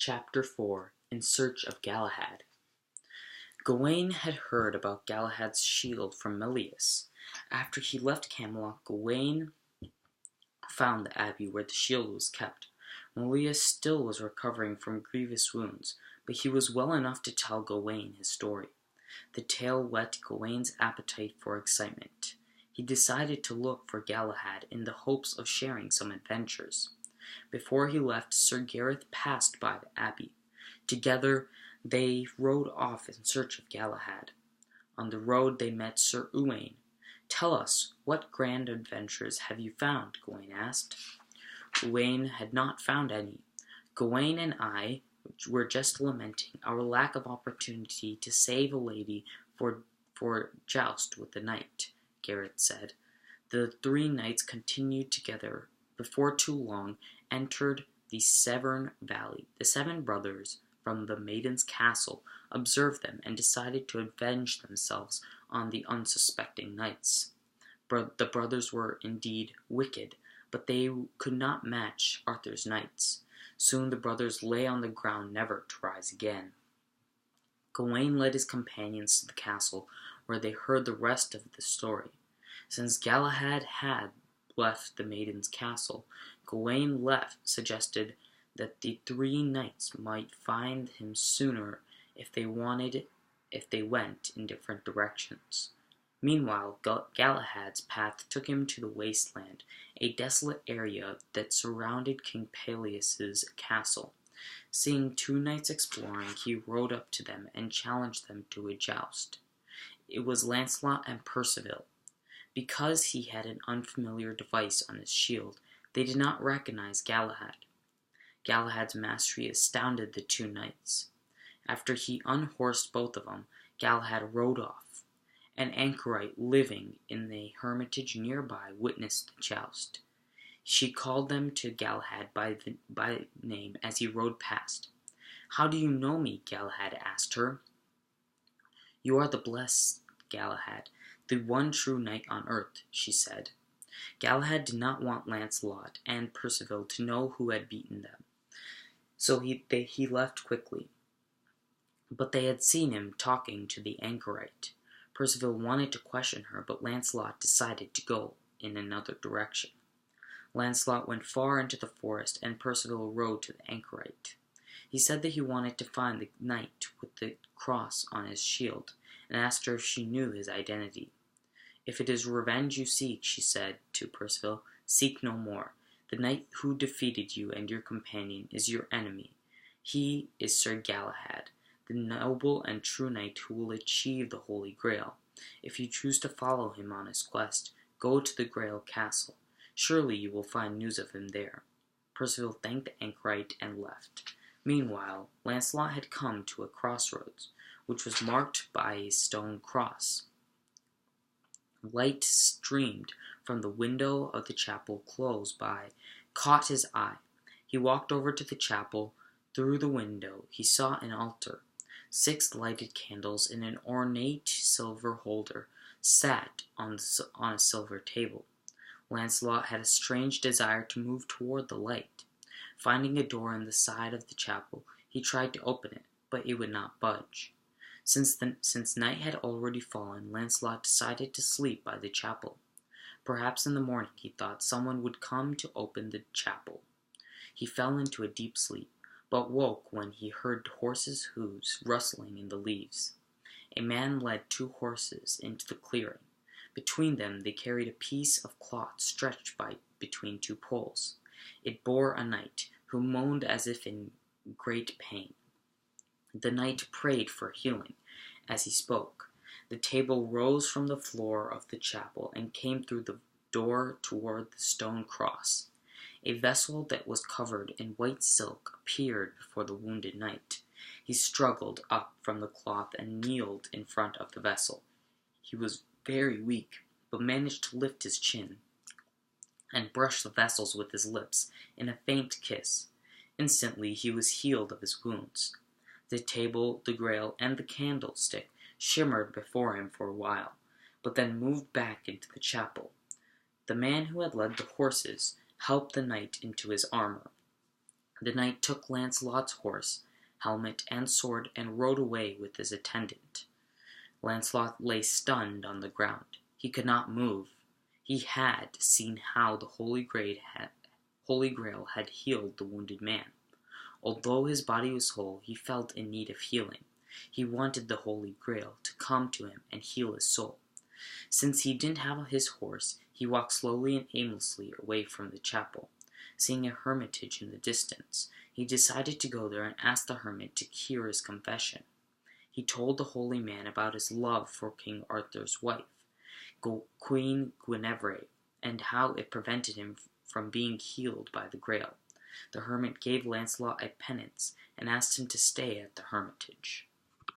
Chapter 4 In Search of Galahad. Gawain had heard about Galahad's shield from Melias. After he left Camelot, Gawain found the abbey where the shield was kept. Melias still was recovering from grievous wounds, but he was well enough to tell Gawain his story. The tale whet Gawain's appetite for excitement. He decided to look for Galahad in the hopes of sharing some adventures. Before he left, Sir Gareth passed by the abbey. Together they rode off in search of Galahad. On the road they met Sir Uwaine. "Tell us, what grand adventures have you found?" Gawain asked. Uwaine had not found any. "Gawain and I were just lamenting our lack of opportunity to save a lady for joust with the knight," Gareth said. The three knights continued together. Before too long entered the Severn Valley. The seven brothers from the maiden's castle observed them and decided to avenge themselves on the unsuspecting knights. The brothers were indeed wicked, but they could not match Arthur's knights. Soon the brothers lay on the ground, never to rise again. Gawain led his companions to the castle, where they heard the rest of the story. Since Galahad had left the maiden's castle, Gawain suggested that the three knights might find him sooner if they went in different directions. Meanwhile, Galahad's path took him to the wasteland, a desolate area that surrounded King Peleus's castle. Seeing two knights exploring, he rode up to them and challenged them to a joust. It was Lancelot and Percival. Because he had an unfamiliar device on his shield, they did not recognize Galahad. Galahad's mastery astounded the two knights. After he unhorsed both of them, Galahad rode off. An anchorite living in a hermitage nearby witnessed the joust. She called them to Galahad by name as he rode past. "How do you know me?" Galahad asked her. "You are the blessed Galahad, the one true knight on earth," she said. Galahad did not want Lancelot and Percival to know who had beaten them, so he left quickly. But they had seen him talking to the anchorite. Percival wanted to question her, but Lancelot decided to go in another direction. Lancelot went far into the forest, and Percival rode to the anchorite. He said that he wanted to find the knight with the cross on his shield, and asked her if she knew his identity. "If it is revenge you seek," she said to Percival, "seek no more. The knight who defeated you and your companion is your enemy. He is Sir Galahad, the noble and true knight who will achieve the Holy Grail. If you choose to follow him on his quest, go to the Grail castle. Surely you will find news of him there." Percival thanked the anchorite and left. Meanwhile, Lancelot had come to a crossroads, which was marked by a stone cross. Light streamed from the window of the chapel close by, caught his eye. He walked over to the chapel. Through the window he saw an altar. 6 lighted candles in an ornate silver holder sat on a silver table. Lancelot had a strange desire to move toward the light. Finding a door in the side of the chapel, he tried to open it, but it would not budge. Since night had already fallen, Lancelot decided to sleep by the chapel. Perhaps in the morning, he thought, someone would come to open the chapel. He fell into a deep sleep, but woke when he heard horses' hooves rustling in the leaves. A man led 2 horses into the clearing. Between them they carried a piece of cloth stretched between 2 poles. It bore a knight, who moaned as if in great pain. The knight prayed for healing as he spoke. The table rose from the floor of the chapel and came through the door toward the stone cross. A vessel that was covered in white silk appeared before the wounded knight. He struggled up from the cloth and kneeled in front of the vessel. He was very weak, but managed to lift his chin and brush the vessels with his lips in a faint kiss. Instantly he was healed of his wounds. The table, the grail, and the candlestick shimmered before him for a while, but then moved back into the chapel. The man who had led the horses helped the knight into his armor. The knight took Lancelot's horse, helmet, and sword, and rode away with his attendant. Lancelot lay stunned on the ground. He could not move. He had seen how the Holy Grail had healed the wounded man. Although his body was whole, he felt in need of healing. He wanted the Holy Grail to come to him and heal his soul. Since he didn't have his horse, he walked slowly and aimlessly away from the chapel. Seeing a hermitage in the distance, he decided to go there and ask the hermit to hear his confession. He told the holy man about his love for King Arthur's wife, Queen Guinevere, and how it prevented him from being healed by the Grail. The hermit gave Lancelot a penance and asked him to stay at the hermitage.